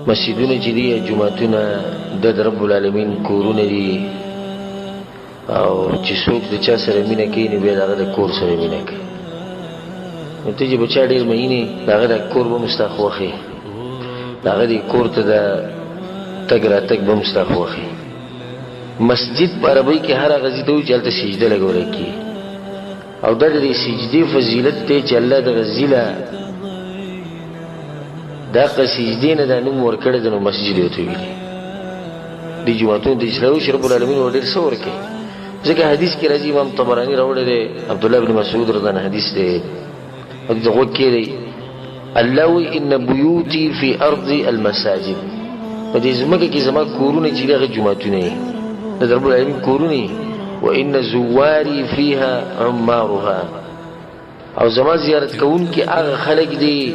مسجدونه چې دي جمعتونه د رب العالمین کورونه دي او چې څوک د چا سره مینه کوي نو بیا هغه د کور سره مینه کوي. نو ته چې بچا ډېر مینې هغه د کور به مستا خوښي، هغه د کور ته د تګ راتګ به مستا خوښي. مسجد په عربی کې هر هغه ځای ته وایي چې هلته سجده لګولی کېږي او دا د سجدې فضیلت دی چې الله دغه ځای له دغه سجدې نه دا نوم ورکړی دی نو مسجد یې ورته ویلي. دې جوماتونو ته چې راوشي رب العالمین ور ډېر څه ورکوي. ځکه حدیث کې راځي، امام طبراني راوړی دی، عبدالله بن مسعود رضی الله عنه حدیث دی، د غوږ کې دی، الله وایي ان بیوتي فی ارض المساجد، په دې ځمکه کې زما کورونه چې دي هغه جوماتونه یې د رب العالمین کورونه یې، وان زواري فیها عمارها، او زما زیارت کوونکي هغه خلک دي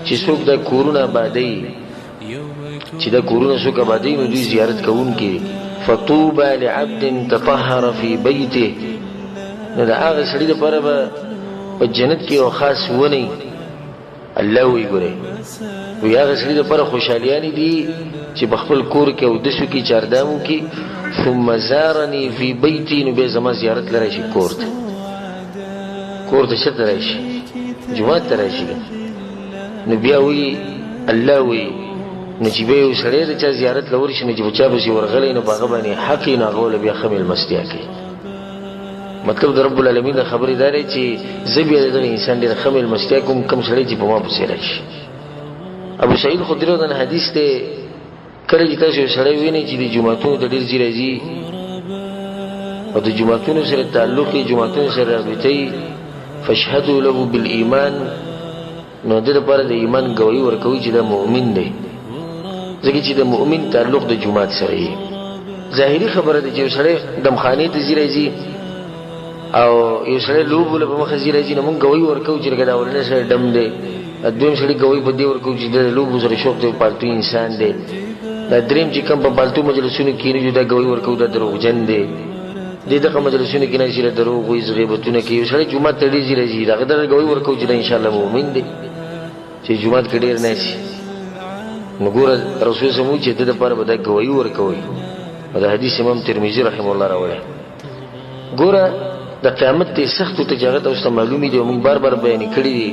چې څوک دا کورونه آبادوي، چې دا کورونه څوک آبادوي نو دوی زیارت کوونکي. فطوبى لعبد تطهر في بيته، نو دا هغه سړي دپاره به په جنت کې یو خاص ونی الله وی ګورئ، وی هغه سړي دپاره خوشحالیانې دي چې په خپل کور کې اودس وکړي، چاردام وکړي، ثم زارني في بيتي، نو بیا زما زیارت له راشي کور ته. کور ته چېرته راشي؟ جومات ته راشي. نو بیا وی الله وی نو چې بیا یو سړی د چا زیارت له ورشي نو چې په چا پسې ورغلی نو په هغه باندې حق یې نو هغه وله بیا ښه مېلمستیا کوي. مطلب د رب العالمین د خبرې دا دی چې زه بیا د دغه انسان ډېر ښه مېلمستیا کوم کوم سړی چې په ما پسې راشي. ابو سعید خدري رضی الله عنه حدیث دی، کله چې تاسو یو سړی وینئ چې د جوماتونو ته ډېر ځي راځي او د جوماتونو سره تعلق یې جوماتونو سره رابطه یې، فاشهدوا له بالایمان، نو د لپاره د ایمان ګواهي ورکوي چې دا مؤمن دی، ځکه چې د مؤمن تعلق د جومات سره یې. ظاهري خبره ده چې یو سړی دمخانې ته ځي راځي او یو سړی لوبو له په مخه ځي راځي نو مونږ ګواهي ورکوو چې لکه دا اولنی سړی ډم دی، دویم سړي ګواهي په دې ورکوو چې د لوبو سره شوق دی، پالتو انسان دی. دا دریم چې کوم په پالتو مجلسونو کښېني دا ګواهي ورکوو دا دروغجن دی، دې دغه مجلسونو کې نشي له دروغ وایي، غیبتونه کوي. یو سړی جومات ته ډېر ځي راځي هغه دغه ګواهي ورکوو چې دا انشاءالله مؤمن دی چې جومات کې ډېر نه شي. نو ګوره رسول صلی الله علیه وسلم چې د دپاره به دا ګواهي ورکوئ، او دا حدیث امام ترمذي رحمه الله راوړی. ګوره د قیامت د سختو ته چې هغه ته اوس ته معلومې دي او موږ بار بار بیانې کړي دي،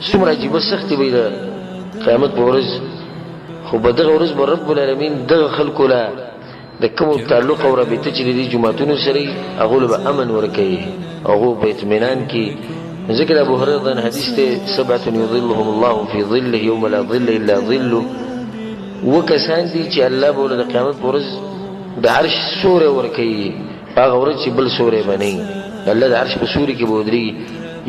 څومره عجیبه سختې به د قیامت په ورځ. خو په دغه ورځ به رب العالمین دغه خلکو له د کوم تعلق او رابطه چې د دې جوماتونو سره یې هغو له به امن ورکوي، هغو په اطمینان کې. ذکر ابو هريره حدیث ته سبعه يظلهم الله في ظله يوم لا ظل الا ظله، وکسان دي چې الله به د قیامت پر ورځ د عرش سورې ورکوي، هغه ورځ چې بل سورې به نه وي، الله د عرش په سوري کې به ودرېږي.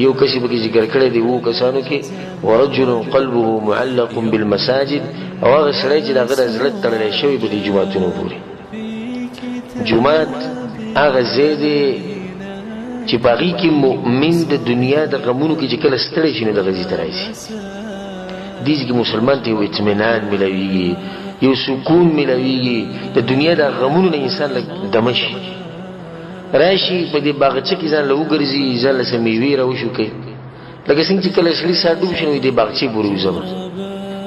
یو کس به کې ذکر کړی دی وو کسانو کې، ورجل قلبه معلق بالمساجد، او هغه سړی چې د هغه د زړه تړلی شوی به دې جوماتونو پورې. جومات هغه ځای دی چې په هغې کې مؤمن د دنیا د غمونو کې چې کله ستړی شي نو دغه ځای ته راځي. دې ځای کې مسلمان ته یو اطمینان میلاویږي، یو سکون میلاویږي، د دنیا د غمونو نه انسان لږ دمه شي، راشي په دې باغچه کې ځان له وګرځي، ځان له څه مېوې راوشو کوي. لکه څنګه چې کله سړي ساه ډوب شي نو دې باغچې پورې وځمه،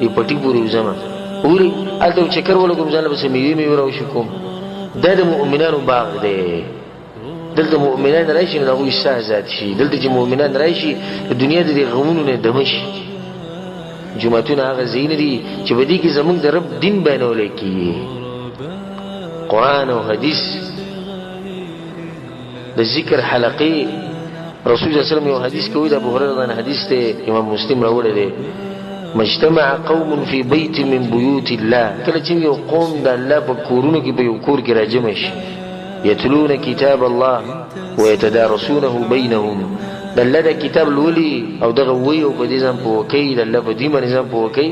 دې پټي پورې وځمه، ګورې هلته یو چکر ولګوم، ځان له به څه مېوې راوشو کوم. دا د مؤمنانو باغ دی. دلته مؤمنان راشي نو هغوی ساه ذات شي، دلته چې مؤمنان راشي د دنیا د دې غمونو نه دمه شي. جوماتونه هغه ځایونه دي چې په دې کې زموږ د رب دین بیانولی کېږي، قرآن او حدیث، د ذکر حلقې. رسول صلی الله علیه وسلم یو حدیث کوي، د ابو هريره حدیث ته امام مسلم راوړی دی، مجتمع قوم فی بیت من بیوت الله، کله چې یو قوم د الله په کورونو کې په یو کور کې راجمع شي، یتلون کتاب الله ویتدارسونه بینهم، د الله د کتاب لولي او دغه وی او په دې ځان پوه کوي، د الله په دې باندې ځان پوه کوي،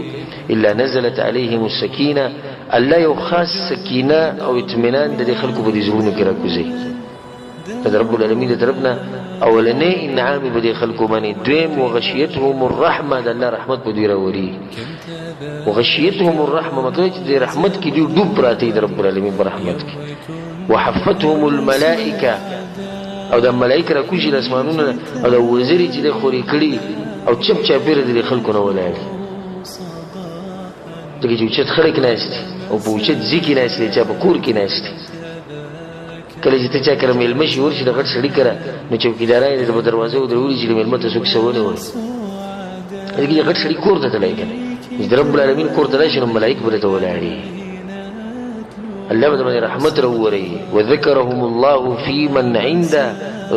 الا نزلت علیهم السکینه، الله یو خاص سکینه او اطمینان د دې خلکو په دې زړونو کې راکوزي. د رب العالمین د طرف نه اولنی انعام په دې خلکو باندې، دویم وغشیتهم الرحمه، د الله رحمت په دې راوري. وغشیتهم الرحمه مطلب چې د رحمت کې دوی ډوب پراته دي د رب العالمین په رحمت کې. وحفتهم الملائکه، او د ملائکه راکوشي د اسمانونو او د وزري چې د خوري کړي او چپ چاپیره د خلکو نه ولاړ. ځکه چې اوچت خلک ناست او په اوچت ځای کې ناست دي، چا په کور کې ناست دي. کله چې ته چا کره مېلمه شي ورشي د غټ سړي کره، نو چوکیداران یې په دروازه ودرولي چې مېلمه ته څوک څه ونه وایي. ځکه غټ سړي کور ته تللی که نه، چې د رب العالمین کور ته راشي نو ملایک به درته ولاړي، الله به درباندې رحمت راووروي. وذکرهم الله فی من عنده،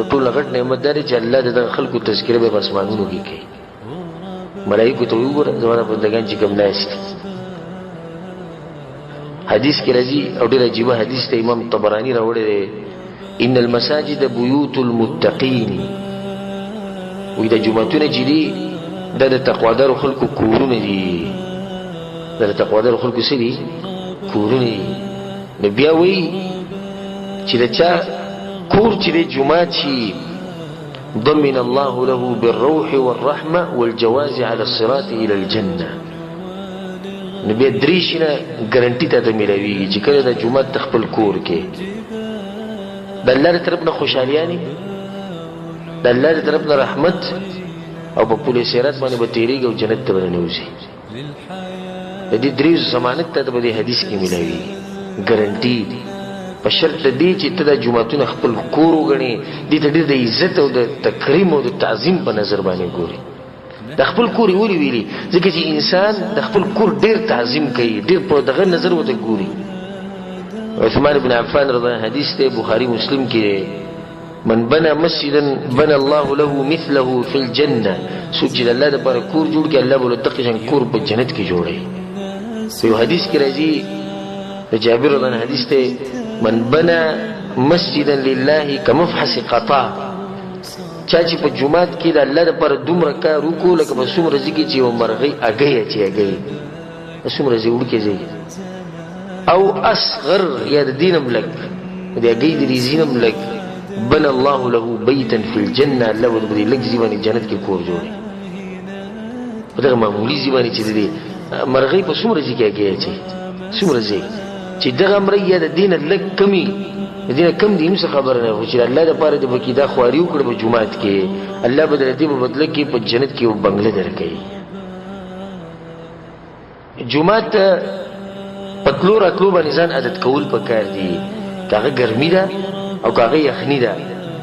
ټول غټ نعمت دا دی چې الله د دغه خلکو تذکره به په اسمانونو کې کوي. ملایکو ته وګوره زما د بندګان چې کوم ناست دي. حدیث کې راځي او ډېر عجیبه حدیث ته امام طبراني راوړی دی، ان المساجد بیوت المتقین، وایي دا جوماتونه چې دي دا د تقوادارو خلکو کورونه دي، دا د تقوادارو خلکو څه دي؟ کورونه دي. نو بیا وایي چې د چا کور چې دی جومات شي، ضمن الله له بالروح والرحمة والجواز على الصراط إلى الجنة. نو بیا درې شیونه ګرنټي ته ملاویږي چې کله د جومات د خپل کور کې د الله له طرف نه خوشحالیانې، د الله له طرف نه رحمت، او په پل صراط باندې به تېرېږي او جنت ته به ننوځي. د دې درې ضمانت ته په دې حدیث کې ملاویږي، ګرنټي، په شرط دی چې ته د جوماتونه خپل کور وګڼې، دې ته ډېر د عزت او د تکریم او د تعظیم په نظر باندې ګوري. د خپل کور یې ولې ویلي؟ ځکه چې انسان د خپل کور ډېر تعظیم کوي، ډېر په دغه نظر ورته ګوري. عثمان بن عفان رضی الله عنه حدیث دی، بخاري مسلم کې، من بنى مسجدا بنى الله له مثله في الجنه، څوک چې د الله دپاره کور جوړ کړي الله به له دغه شان کور په جنت کې جوړوي. په یو حدیث کې راځي د جابر رضی الله عنه حدیث دی، من بنى مسجدا لله كمفحص قطا، چا چې په جومات کې د الله دپاره دومره کار وکړو لکه په څومره ځای کې چې یو مرغۍ اګۍ اچي، اګۍ په څومره ځای وړوکی ځای، او اصغر یا د دې نه هم لږ، د اګۍ د ریزي نه هم لږ، بنى الله له بیتا فی الجنه، الله به په دې لږ ځای باندې جنت کې کور جوړوي. په دغه معمولي ځای باندې چې د دې مرغۍ په څومره ځای کې اګۍ اچي، څومره ځای چې دغه امر یا د دینه لږ کمی، د دینه کم دی هم څه خبره نه، خو چې الله دپاره د پکې دا خواري وکړه په جومات کې، الله به د دې په بدله کې په جنت کې یو بنګله درکوي. جومات ته په تلو راتلو باندې ځان عادت کول پکار دي، که هغه ګرمي ده او که هغه یخني ده.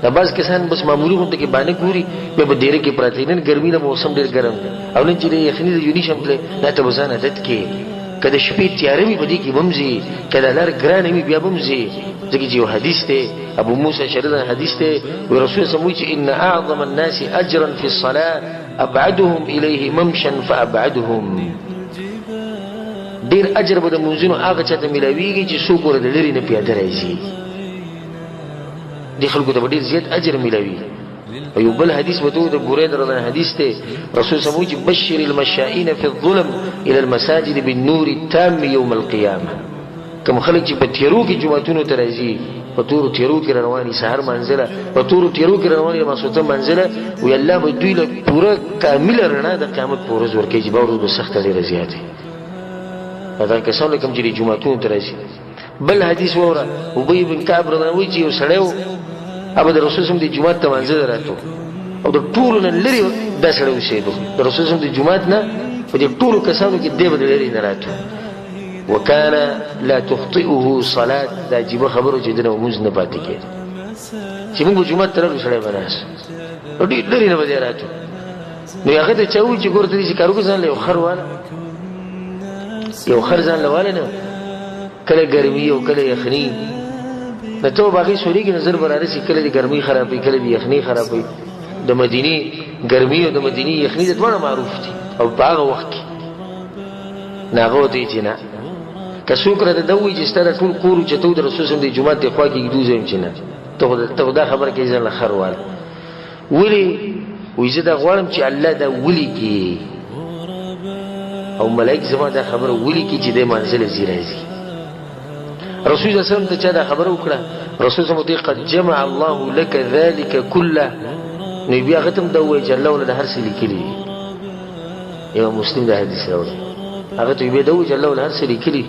دا بعض کسان بس معمولي غونډه کې باندې ګوري، بیا په ډېره کې پراته، نن ګرمي ده، موسم ډېر ګرم دی، او نن چې د یخني ده یو نشم تللی، دا ته به ځان عادت کې. که د شپې تیاره وي په دې کې به هم ځي، که د لار ګرانه وي بیا به هم ځي. ځکه چې یو حدیث دی، ابو موسی شریعه حدیث دی، وی رسول صلی الله علیه وسلم چې ان اعظم الناس اجرا في الصلاه ابعدهم الیه ممشا فابعدهم، ډېر اجر به د منځونو هغه چاته میلاویږي چې څوک ورته د لرې نه پیاده راځي، دې خلکو ته به ډېر زیات اجر میلاوي. او یو بل حدیث وته د بریده رضی الله عنه حدیث ته، رسول صلی الله علیه وسلم بشر المشائین فی الظلم الى المساجد بالنور التام یوم القیامه، کوم خلک چې په تیرو کې جوماتونو ته راځي، په تورو تیرو کې رواني، سحر منزله په تورو تیرو کې رواني، ماسوته منزله، وی الله به دوی له پوره کامله رڼا د قیامت په ورځ ورکوي، چې به ورځ به سخته ډېره زیاته وي. دا کسان کوم چې جوماتونو ته راځي. بل حدیث واوره، ابی بن کعب رضی الله عنه وایي چې یو سړی و، هغه د رسول صلی الله علیه وسلم د جومات ته منزله راتلو، او د ټولو نه لرې دا سړی اوسېدو، د رسول صلی الله علیه وسلم د جومات نه په دې ټولو کسانو کې دی به د لرې نه راتلو. وکان لا تخطئه صلاه، دا عجیبه خبره چې دنه مونځ نه پاتې کېده، چې موږ جومات ته رالو سړی به ناست، او ډېر لرې نه به دی راتلو. نو هغه ته چا وویل چې ګوره ته دې چې کار وکړه ځان له یو خر واله، یو خر ځان له واله نه، کله ګرمي او کله یخني، نه ته به هغې سورېږي نظر به رارسي، کله د ګرمۍ خرابوي کله د یخنۍ خرابوي. د مدینې ګرمي او د مدینې یخني د دواړه معروف دي، او په هغه وخت کې نه هغه ورته وایي چې نه، که څوک راته دا ووایي چې ستا دا ټول کور چې ته د رسول صلی الله علیه وسلم د جومات د خوا کې ږدو زه یم چې نه، ته خو دا خبره کوي ځان له خر واله. ولې؟ وایي زه دا غواړم چې الله دا ولیکي او ملایک زما دا خبره ولیکي چې دی منزله ځي راځي. رسول صلی الله علیه وسلم ته چا دا خبره وکړه، رسول صلی الله علیه وسلم قد جمع الله لك ذلك كله، نو بیا هغه ته هم دا ووایي چې الله ولله هر څه لیکلي دي. امام مسلم دا حدیث راوړی، هغه ته بیا دا ووایي چې الله ولله هر څه لیکلي